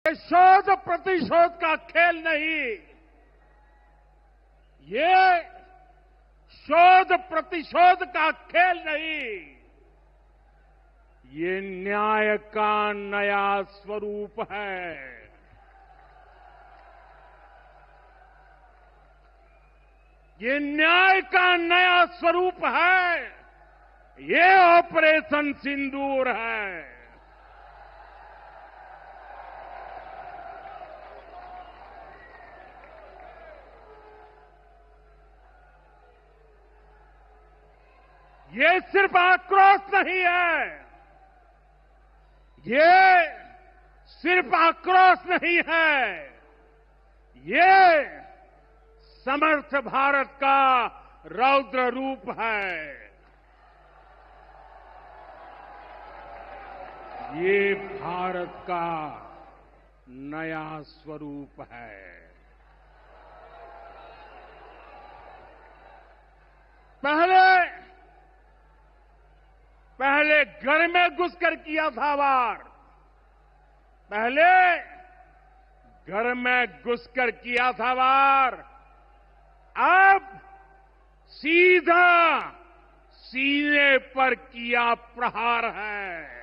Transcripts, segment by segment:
शोध प्रतिशोध का खेल नहीं, ये शोध प्रतिशोध का खेल नहीं, ये न्याय का नया स्वरूप है। ये न्याय का नया स्वरूप है। ये ऑपरेशन सिंदूर है। ये सिर्फ आक्रोश नहीं है, ये सिर्फ आक्रोश नहीं है, ये समर्थ भारत का रौद्र रूप है। ये भारत का नया स्वरूप है। पहले घर में घुसकर किया था वार, पहले घर में घुसकर किया था वार, अब सीधा सीने पर किया प्रहार है।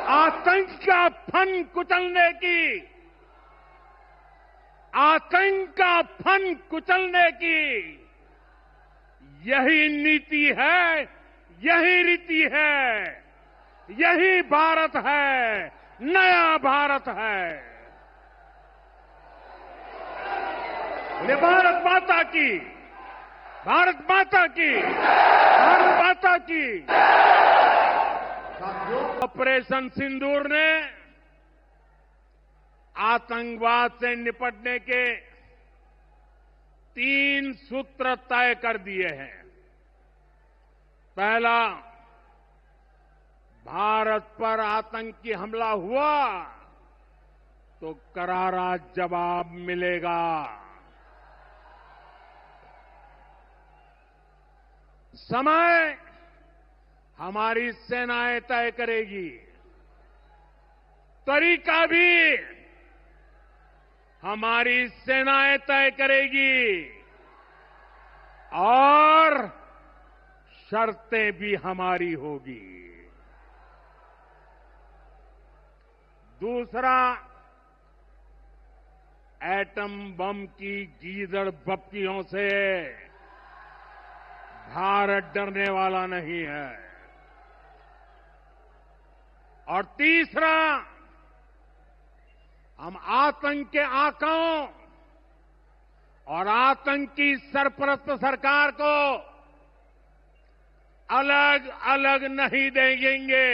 आतंक का फन कुचलने की, आतंक का फन कुचलने की यही नीति है, यही रीति है, यही भारत है, नया भारत है। ये भारत माता की, भारत माता की, भारत माता की। ऑपरेशन सिंदूर ने आतंकवाद से निपटने के 3 सूत्र तय कर दिए हैं। पहला, भारत पर आतंकी हमला हुआ तो करारा जवाब मिलेगा। समय हमारी सेनाएं तय करेगी, तरीका भी हमारी सेनाएं तय करेगी और शर्तें भी हमारी होगी। दूसरा, एटम बम की गीदड़ बप्पियों से भारत डरने वाला नहीं है। और तीसरा, हम आतंक के आकाओं और आतंकी सरपरस्त सरकार को अलग अलग नहीं देखेंगे,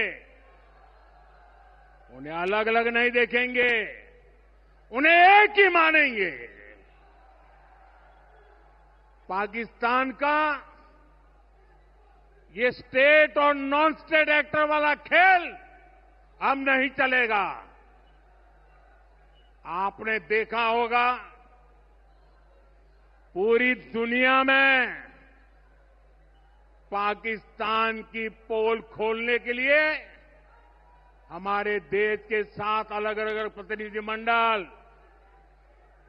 उन्हें अलग अलग नहीं देखेंगे, उन्हें एक ही मानेंगे। पाकिस्तान का ये स्टेट और नॉन स्टेट एक्टर वाला खेल अब नहीं चलेगा। आपने देखा होगा, पूरी दुनिया में पाकिस्तान की पोल खोलने के लिए हमारे देश के 7 अलग अलग प्रतिनिधिमंडल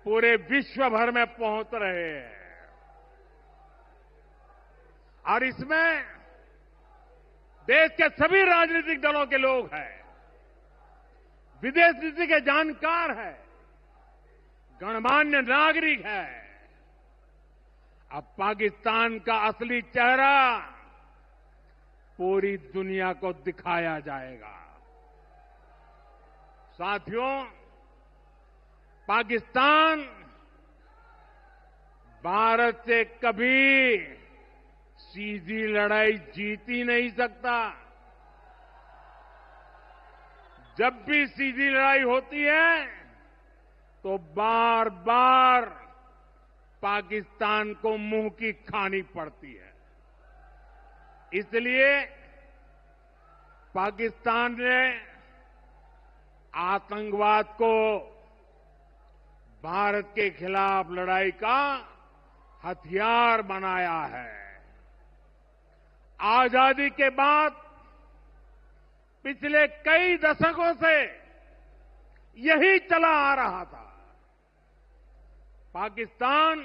पूरे विश्व भर में पहुंच रहे हैं। और इसमें देश के सभी राजनीतिक दलों के लोग हैं, विदेश नीति के जानकार हैं, गणमान्य नागरिक है। अब पाकिस्तान का असली चेहरा पूरी दुनिया को दिखाया जाएगा। साथियों, पाकिस्तान भारत से कभी सीधी लड़ाई जीत ही नहीं सकता। जब भी सीधी लड़ाई होती है तो बार बार पाकिस्तान को मुंह की खानी पड़ती है। इसलिए पाकिस्तान ने आतंकवाद को भारत के खिलाफ लड़ाई का हथियार बनाया है। आजादी के बाद पिछले कई दशकों से यही चला आ रहा था। पाकिस्तान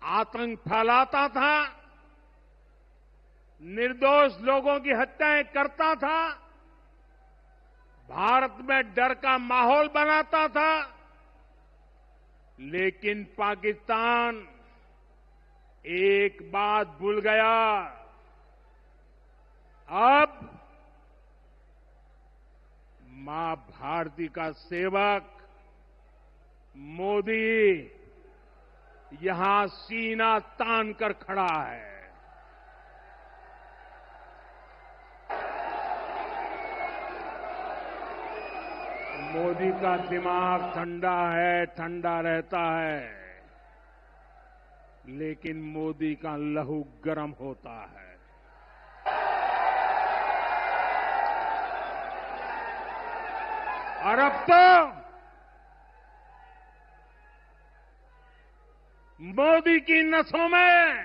आतंक फैलाता था, निर्दोष लोगों की हत्याएं करता था, भारत में डर का माहौल बनाता था, लेकिन पाकिस्तान एक बात भूल गया। अब मां भारती का सेवक मोदी यहां सीना तान कर खड़ा है। मोदी का दिमाग ठंडा है, ठंडा रहता है, लेकिन मोदी का लहू गर्म होता है। और अब तो मोदी की नसों में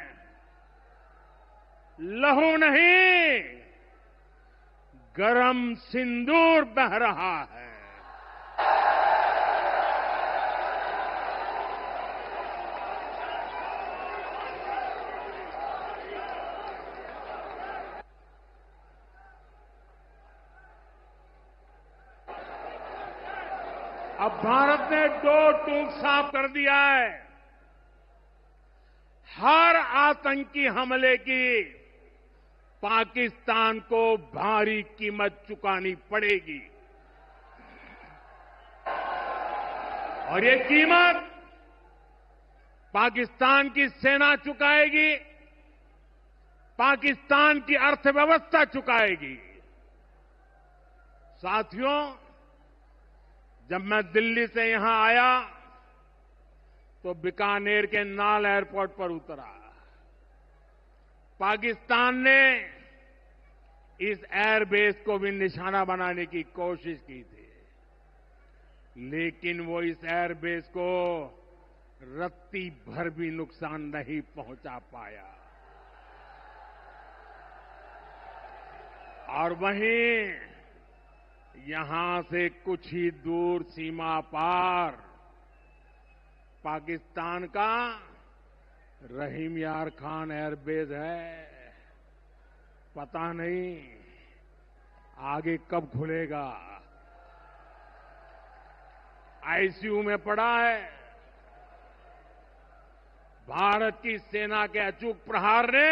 लहू नहीं, गरम सिंदूर बह रहा है। अब भारत ने दो टूक साफ कर दिया है। हर आतंकी हमले की पाकिस्तान को भारी कीमत चुकानी पड़ेगी, और ये कीमत पाकिस्तान की सेना चुकाएगी, पाकिस्तान की अर्थव्यवस्था चुकाएगी। साथियों, जब मैं दिल्ली से यहां आया तो बीकानेर के नाल एयरपोर्ट पर उतरा। पाकिस्तान ने इस एयरबेस को भी निशाना बनाने की कोशिश की थी, लेकिन वो इस एयरबेस को रत्ती भर भी नुकसान नहीं पहुंचा पाया। और वहीं यहां से कुछ ही दूर सीमा पार पाकिस्तान का रहीम यार खान एयरबेस है। पता नहीं आगे कब खुलेगा। आईसीयू में पड़ा है। भारत की सेना के अचूक प्रहार ने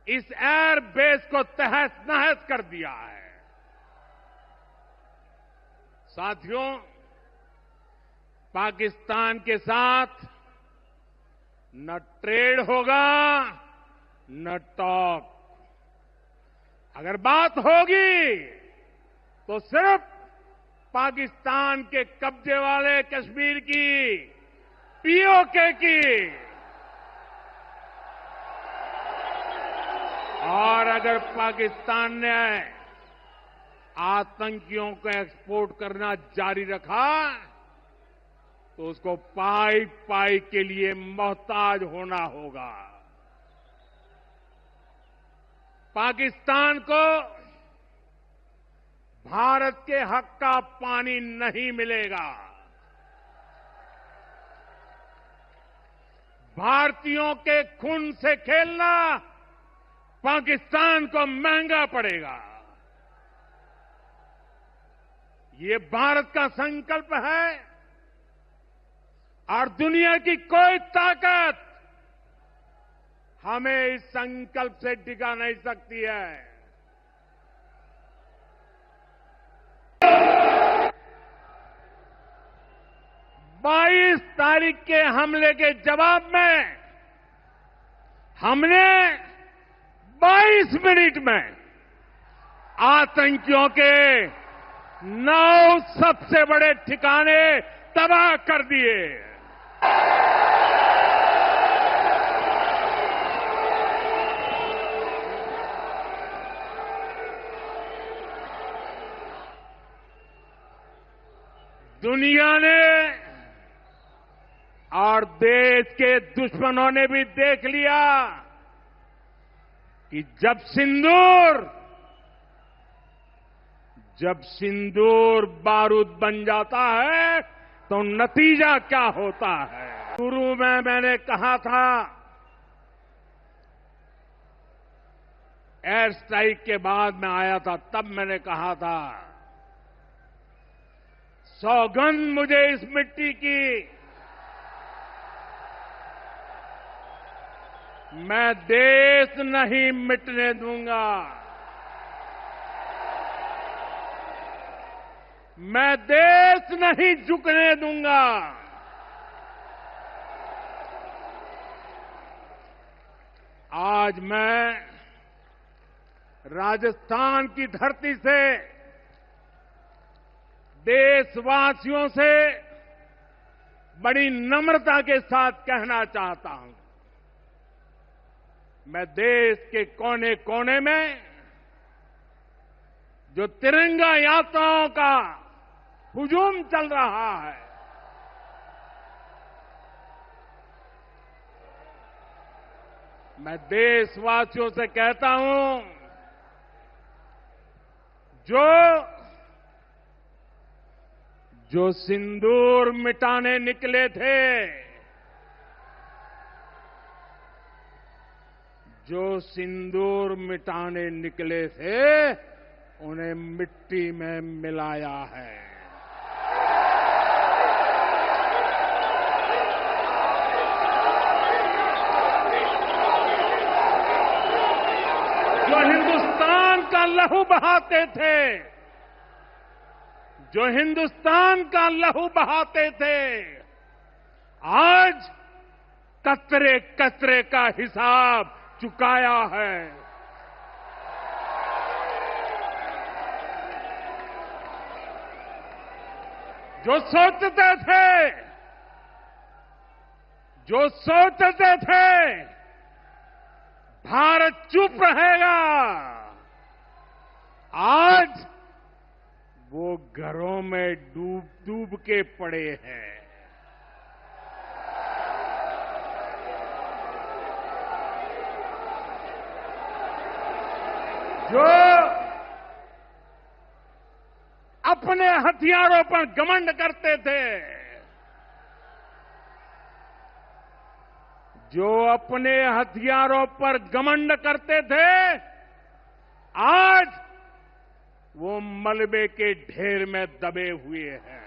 इस एयरबेस को तहस नहस कर दिया है। साथियों, पाकिस्तान के साथ न ट्रेड होगा न टॉक। अगर बात होगी तो सिर्फ पाकिस्तान के कब्जे वाले कश्मीर की, पीओके की। और अगर पाकिस्तान ने आतंकियों को एक्सपोर्ट करना जारी रखा तो उसको पाई पाई के लिए मोहताज होना होगा। पाकिस्तान को भारत के हक का पानी नहीं मिलेगा। भारतीयों के खून से खेलना पाकिस्तान को महंगा पड़ेगा। ये भारत का संकल्प है और दुनिया की कोई ताकत हमें इस संकल्प से टिका नहीं सकती है। 22 तारीख के हमले के जवाब में हमने 22 मिनट में आतंकियों के 9 सबसे बड़े ठिकाने तबाह कर दिए। दुनिया ने और देश के दुश्मनों ने भी देख लिया कि जब सिंदूर बारूद बन जाता है तो नतीजा क्या होता है। शुरू में मैंने कहा था, एयर स्ट्राइक के बाद मैं आया था, तब मैंने कहा था, सौगंध मुझे इस मिट्टी की, मैं देश नहीं मिटने दूंगा, मैं देश नहीं झुकने दूंगा। आज मैं राजस्थान की धरती से देशवासियों से बड़ी नम्रता के साथ कहना चाहता हूं, मैं देश के कोने कोने में जो तिरंगा यात्राओं का हुजूम चल रहा है, मैं देशवासियों से कहता हूं, जो सिंदूर मिटाने निकले थे, जो सिंदूर मिटाने निकले थे, उन्हें मिट्टी में मिलाया है। जो हिंदुस्तान का लहू बहाते थे, जो हिंदुस्तान का लहू बहाते थे, आज कतरे कतरे का हिसाब चुकाया है। जो सोचते थे भारत चुप रहेगा, आज वो घरों में डूब डूब के पड़े हैं। जो अपने हथियारों पर घमंड करते थे, जो अपने हथियारों पर घमंड करते थे, आज वो मलबे के ढेर में दबे हुए हैं।